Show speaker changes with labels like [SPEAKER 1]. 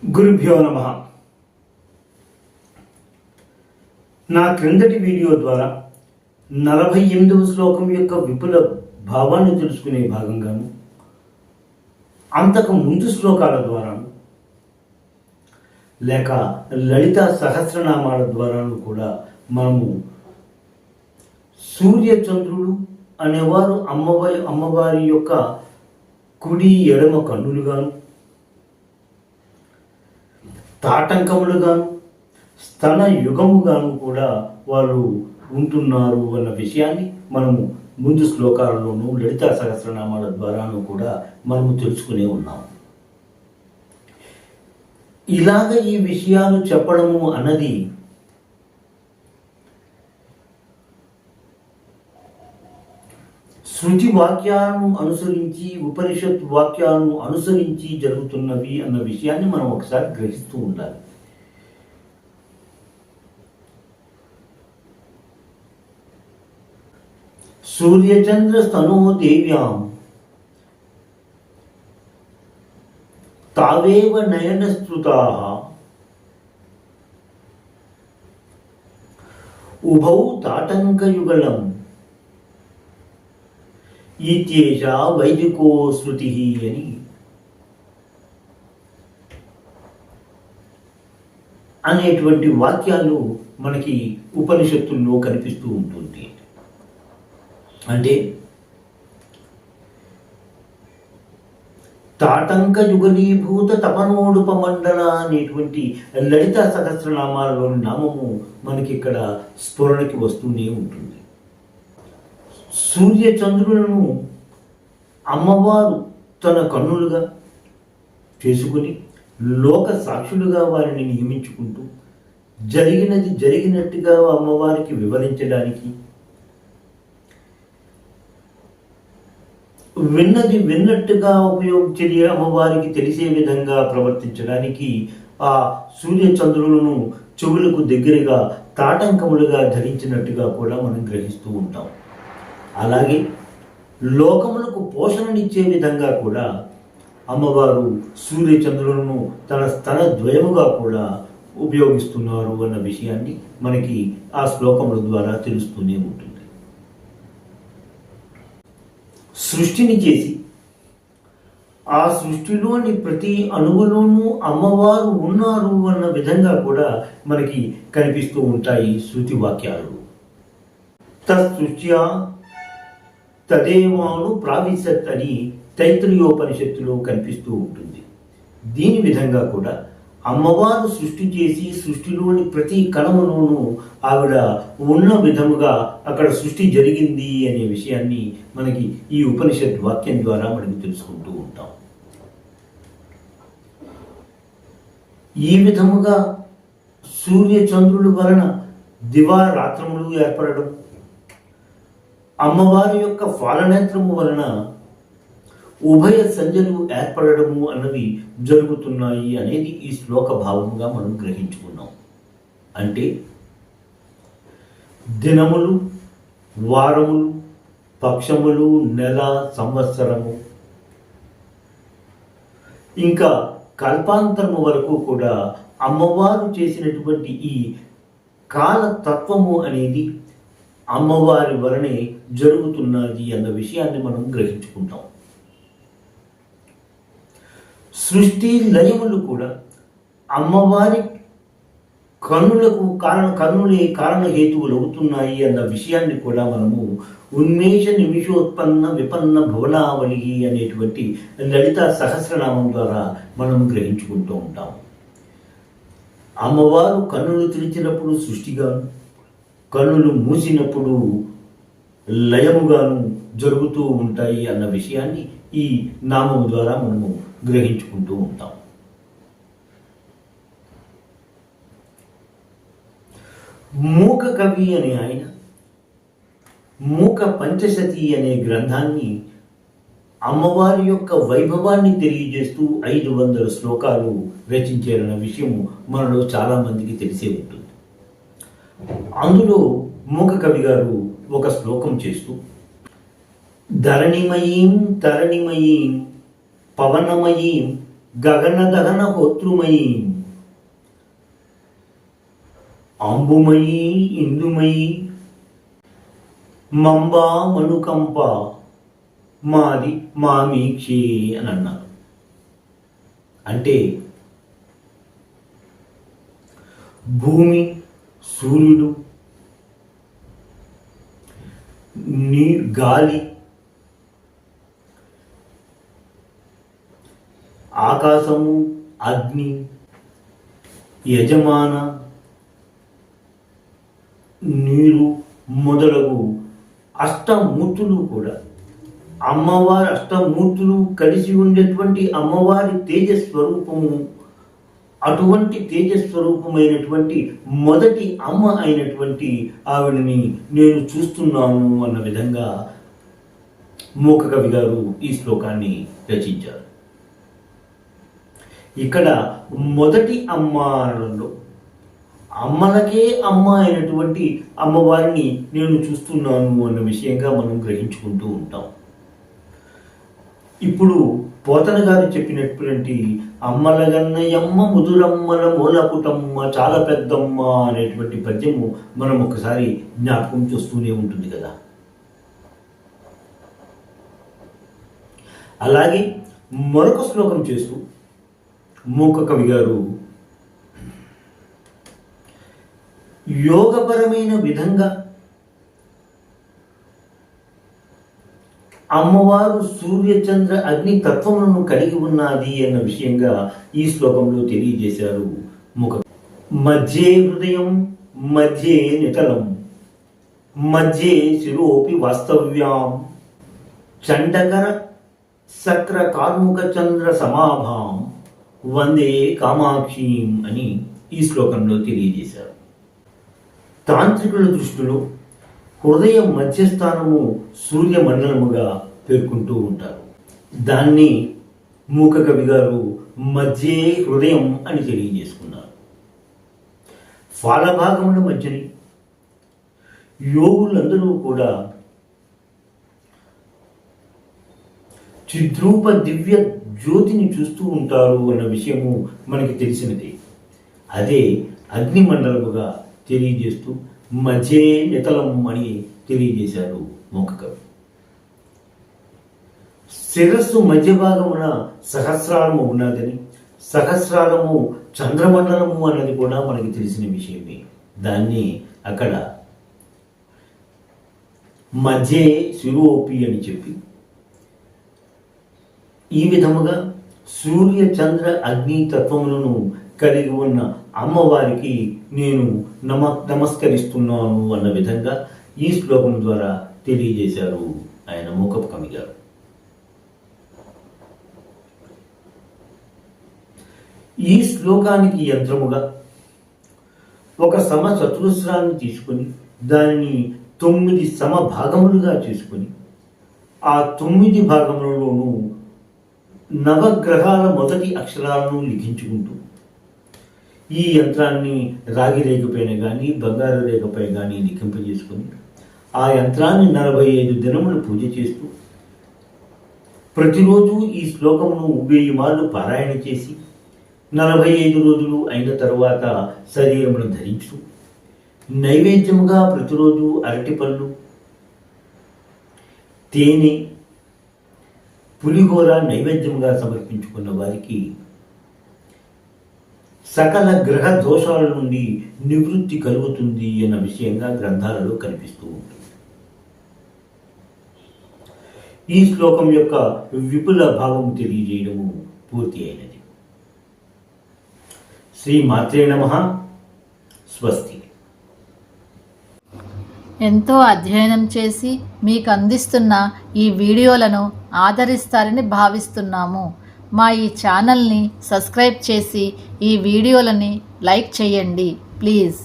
[SPEAKER 1] గురుభ్యో నమ. నా క్రిందటి వీడియో ద్వారా 48వ శ్లోకం యొక్క విపుల భావాన్ని తెలుసుకునే భాగంగాను, అంతకు ముందు శ్లోకాల ద్వారా లేక లలిత సహస్రనామాల ద్వారాను కూడా మనము సూర్యచంద్రుడు అనేవారు అమ్మవారి యొక్క కుడి ఎడమ కన్నులుగాను, తాటంకములుగాను, స్తన యుగముగాను కూడా వాళ్ళు ఉంటున్నారు అన్న విషయాన్ని మనము ముందు శ్లోకాలలోనూ లలిత సహస్రనామాల ద్వారాను కూడా మనము తెలుసుకునే ఉన్నాము. ఇలాగ ఈ విషయాలు చెప్పడము అన్నది శృతి వాక్యాలను అనుసరించి, ఉపనిషత్ వాక్యాలను అనుసరించి జరుగుతున్నవి అన్న విషయాన్ని మనం ఒకసారి గ్రహిస్తూ ఉండాలి. సూర్యచంద్ర స్తనో దేవ్యాం తావేవ నయనస్తుతాః ఉభౌ తాటంకయుగళం ఈత్యేష వైదికో శృతి అని అనేటువంటి వాక్యాలు మనకి ఉపనిషత్తుల్లో కనిపిస్తూ ఉంటుంది. అంటే తాటంక యుగలీభూత తపనోడుపమండల అనేటువంటి లలిత సహస్రనామాలలోని నామము మనకి ఇక్కడ స్ఫురణకి వస్తూనే ఉంటుంది. సూర్యచంద్రులను అమ్మవారు తన కన్నులుగా చేసుకుని లోక సాక్షులుగా వారిని నియమించుకుంటూ జరిగినది జరిగినట్టుగా అమ్మవారికి వివరించడానికి, విన్నది విన్నట్టుగా ఉపయోగించే అమ్మవారికి తెలిసే విధంగా ప్రవర్తించడానికి ఆ సూర్యచంద్రులను చెవులకు దగ్గరగా తాటంకములుగా ధరించినట్టుగా కూడా మనం గ్రహిస్తూ ఉంటాం. అలాగే లోకములకు పోషణనిచ్చే విధంగా కూడా అమ్మవారు సూర్యచంద్రులను తన స్తన ద్వయముగా కూడా ఉపయోగిస్తున్నారు అన్న విషయాన్ని మనకి ఆ శ్లోకముల ద్వారా తెలుస్తూనే ఉంటుంది. సృష్టిని చేసి ఆ సృష్టిలోని ప్రతి అణువులోనూ అమ్మవారు ఉన్నారు అన్న విధంగా కూడా మనకి కనిపిస్తూ ఉంటాయి శృతి వాక్యాలు. తత్సృష్ట్యా తదేవాను ప్రావిశత్ అని తైత్రీయోపనిషత్తులో కనిపిస్తూ ఉంటుంది. దీని విధంగా కూడా అమ్మవారు సృష్టి చేసి సృష్టిలోని ప్రతి కణములోనూ ఆవిడ ఉన్న విధముగా అక్కడ సృష్టి జరిగింది అనే విషయాన్ని మనకి ఈ ఉపనిషత్ వాక్యం ద్వారా మనకి తెలుసుకుంటూ ఉంటాం. ఈ విధముగా సూర్యచంద్రుల వలన దివారాత్రములు ఏర్పడడం, అమ్మవారి యొక్క ఫాలనేత్రము వలన ఉభయ సంధ్యలు ఏర్పడము అన్నవి జరుగుతున్నాయి అనేది ఈ శ్లోక భావంగా మనం గ్రహించుకున్నాం. అంటే దినములు, వారములు, పక్షములు, నెల, సంవత్సరము, ఇంకా కల్పాంతరము వరకు కూడా అమ్మవారు చేసినటువంటి ఈ కాలతత్వము అనేది అమ్మవారి వలనే జరుగుతున్నది అన్న విషయాన్ని మనం గ్రహించుకుంటాం. సృష్టి లయములు కూడా అమ్మవారి కన్నులకు కన్నులే కారణహేతువులు అవుతున్నాయి అన్న విషయాన్ని కూడా మనము ఉన్మేష నిమిషోత్పన్న విపన్న భువనావళి అనేటువంటి లలిత సహస్రనామం ద్వారా మనం గ్రహించుకుంటూ ఉంటాం. అమ్మవారు కన్నులు తెరిచినప్పుడు సృష్టిగాను, కన్నులు మూసినప్పుడు లయముగాను జరుగుతూ ఉంటాయి అన్న విషయాన్ని ఈ నామం ద్వారా మనము గ్రహించుకుంటూ ఉంటాం. మూక కవి అనే ఆయన మూక పంచశతి అనే గ్రంథాన్ని అమ్మవారి యొక్క వైభవాన్ని తెలియజేస్తూ 500 శ్లోకాలు రచించారన్న విషయం మనలో చాలా మందికి తెలిసే ఉంటుంది. అందులో మూక కవి గారు ఒక శ్లోకం చేస్తూ ధరణిమయీం తరణిమయీం పవనమయీం గగనదహన హోతృమయీ అంబుమయీ ఇందుమయీ మంబా మణుకంప మాది మామీక్షే అని అన్నారు. అంటే భూమి, సూర్యుడు, గాలి, ఆకాశము, అగ్ని, యజమాన, నీరు మొదలగు అష్టమూర్తులు కూడా అమ్మవారి అష్టమూర్తులు కలిసి ఉండేటువంటి అమ్మవారి తేజస్వరూపము. అటువంటి తేజస్వరూపమైనటువంటి మొదటి అమ్మ అయినటువంటి ఆవిడని నేను చూస్తున్నాను అన్న విధంగా మూకకవి గారు ఈ శ్లోకాన్ని రచించారు. ఇక్కడ మొదటి అమ్మ అనడంలో అమ్మలకే అమ్మ అయినటువంటి అమ్మవారిని నేను చూస్తున్నాను అన్న విషయంగా మనం గ్రహించుకుంటూ ఉంటాం. ఇప్పుడు పోతన గారు చెప్పినటువంటి అమ్మలగన్నయమ్మ ముదురమ్మల మూలపుటమ్మ చాలా పెద్దమ్మ అనేటువంటి పద్యము మనం ఒకసారి జ్ఞాపకం చూస్తూనే ఉంటుంది కదా. అలాగే మరొక శ్లోకం చేస్తూ మూకకవి గారు యోగపరమైన విధంగా అమ్మవారు సూర్యచంద్ర అగ్ని తత్వములను కలిగి ఉన్నది అన్న విషయంగా ఈ శ్లోకంలో తెలియజేశారు ముఖ. మధ్యే హృదయం మధ్యే నిటలం మధ్యే శిరోపి వాస్తవ్యాం చండకర సక్ర కార్ముక చంద్ర సమాభాం వందే కామాక్షీం అని ఈ శ్లోకంలో తెలియజేశారు. తాంత్రికుల దృష్టిలో హృదయ మధ్యస్థానము సూర్యమండలముగా పేర్కొంటూ ఉంటారు. దాన్ని మూకకవి గారు మధ్యే హృదయం అని తెలియజేసుకున్నారు. ఫాలభాగముల మధ్యని యోగులందరూ కూడా చిద్రూప దివ్య జ్యోతిని చూస్తూ ఉంటారు అన్న విషయము మనకి తెలిసినది. అదే అగ్నిమండలముగా తెలియజేస్తూ మధ్యే నితలం అని తెలియజేశారు మూకకవి. శిరస్సు మధ్య భాగమున సహస్రారము ఉన్నదని, సహస్రారము చంద్రమండలము అన్నది కూడా మనకి తెలిసిన విషయమే. దాన్ని అక్కడ మధ్యే శిరోపి అని చెప్పి ఈ విధముగా సూర్య చంద్ర అగ్ని తత్వములను కలిగి ఉన్న అమ్మవారికి నేను నమస్కరిస్తున్నాను అన్న విధంగా ఈ శ్లోకం ద్వారా తెలియజేశారు ఆయన మూకకవి గారు. ఈ శ్లోకానికి యంత్రముగా ఒక సమచతురస్రాన్ని తీసుకొని దానిని 9 సమభాగములుగా చేసుకొని ఆ 9 భాగములలోనూ నవగ్రహాల మొదటి అక్షరాలను లిఖించుకుంటూ ఈ యంత్రాన్ని రాగి రేఖపైన కానీ బంగారు రేఖపై కానీ లిఖింపజేసుకొని ఆ యంత్రాన్ని 45 దినములు పూజ చేస్తూ ప్రతిరోజు ఈ శ్లోకమును 1000 మార్లు పారాయణ చేసి 45 రోజులు అయిన తరువాత శరీరమును ధరించు నైవేద్యముగా ప్రతిరోజు అరటిపళ్ళు, తేనె, పులిహోర నైవేద్యముగా సమర్పించుకున్న వారికి సకల గ్రహ దోషాల నుండి నివృత్తి కలుగుతుంది అన్న విషయంగా గ్రంథాలలో కనిపిస్తూ ఉంటుంది. ఈ శ్లోకం యొక్క విపుల భావం తెలియజేయడము పూర్తి అయినది. శ్రీ మాత్రే నమః. స్వస్తి.
[SPEAKER 2] ఎంతో అధ్యయనం చేసి మీకు అందిస్తున్న ఈ వీడియోలను ఆదరిస్తారని భావిస్తున్నాము. మా ఈ ఛానల్ని సబ్స్క్రైబ్ చేసి ఈ వీడియోలని లైక్ చేయండి ప్లీజ్.